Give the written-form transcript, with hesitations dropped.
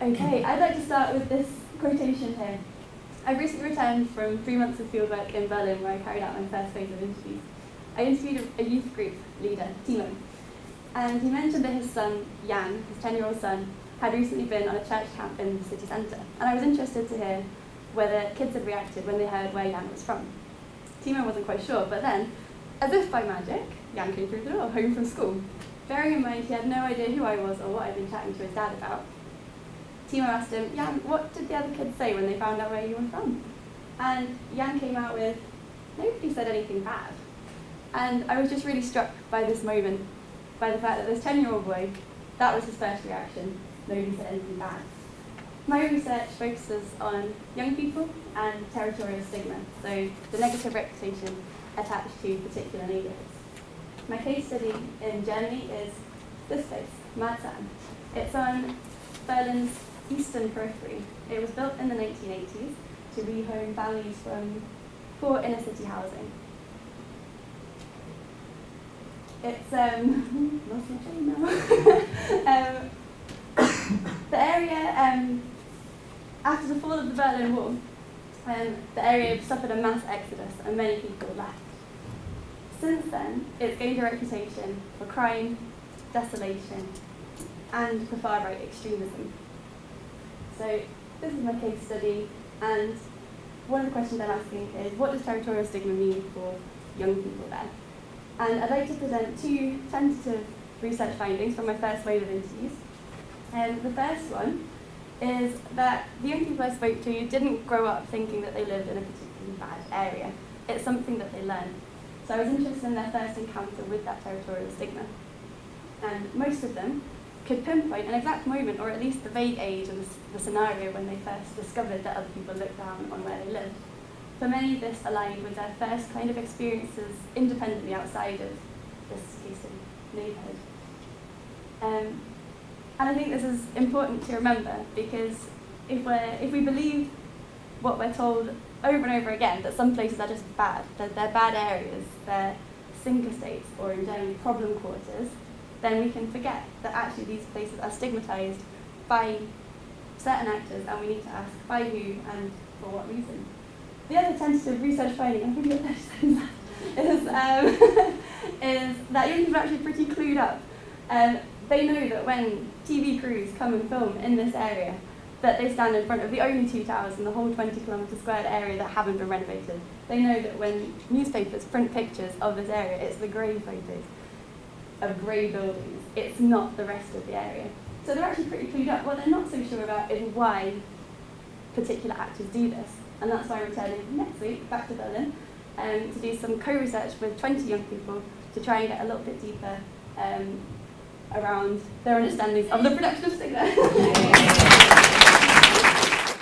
Okay, I'd like to start with this quotation here. I've recently returned from 3 months of fieldwork in Berlin where I carried out my first phase of interviews. I interviewed a youth group leader, Timo, and he mentioned that his son, Jan, his 10-year-old son, had recently been on a church camp in the city centre, and I was interested to hear whether kids had reacted when they heard where Jan was from. Timo wasn't quite sure, but then, as if by magic, Jan came through the door, home from school. Bearing in mind he had no idea who I was or what I'd been chatting to his dad about, Timo asked him, Jan, what did the other kids say when they found out where you were from? And Jan came out with, nobody said anything bad. And I was just really struck by this moment, by the fact that this 10-year-old boy, that was his first reaction, nobody said anything bad. My research focuses on young people and territorial stigma, so the negative reputation attached to particular neighbourhoods. My case study in Germany is this place, Marzahn. It's on Berlin's eastern periphery. It was built in the 1980s to rehome families from poor inner city housing. It's lost my train now. The area after the fall of the Berlin Wall, the area suffered a mass exodus and many people left. Since then, it's gained a reputation for crime, desolation, and for far-right extremism. So this is my case study, and one of the questions I'm asking is, what does territorial stigma mean for young people there? And I'd like to present 2 tentative research findings from my first wave of interviews. The first one is that the young people I spoke to didn't grow up thinking that they lived in a particularly bad area. It's something that they learn. So I was interested in their first encounter with that territorial stigma. And most of them could pinpoint an exact moment, or at least the vague age and the scenario when they first discovered that other people looked down on where they lived. For many, this aligned with their first kind of experiences independently outside of this case of neighbourhood. And I think this is important to remember, because if we believe what we're told over and over again, that some places are just bad, that they're bad areas, they're sinker states, or in Germany, problem quarters, then we can forget that actually these places are stigmatised by certain actors, and we need to ask by who and for what reason. The other tentative research finding, I'm going to get 30 seconds left, is that young people are actually pretty clued up. They know that when TV crews come and film in this area, that they stand in front of the only 2 towers in the whole 20-kilometre squared area that haven't been renovated. They know that when newspapers print pictures of this area, it's the grey photos of grey buildings. It's not the rest of the area. So they're actually pretty clued up. What they're not so sure about is why particular actors do this. And that's why I'm returning next week back to Berlin to do some co-research with 20 young people to try and get a little bit deeper around their understandings of the production of stigma.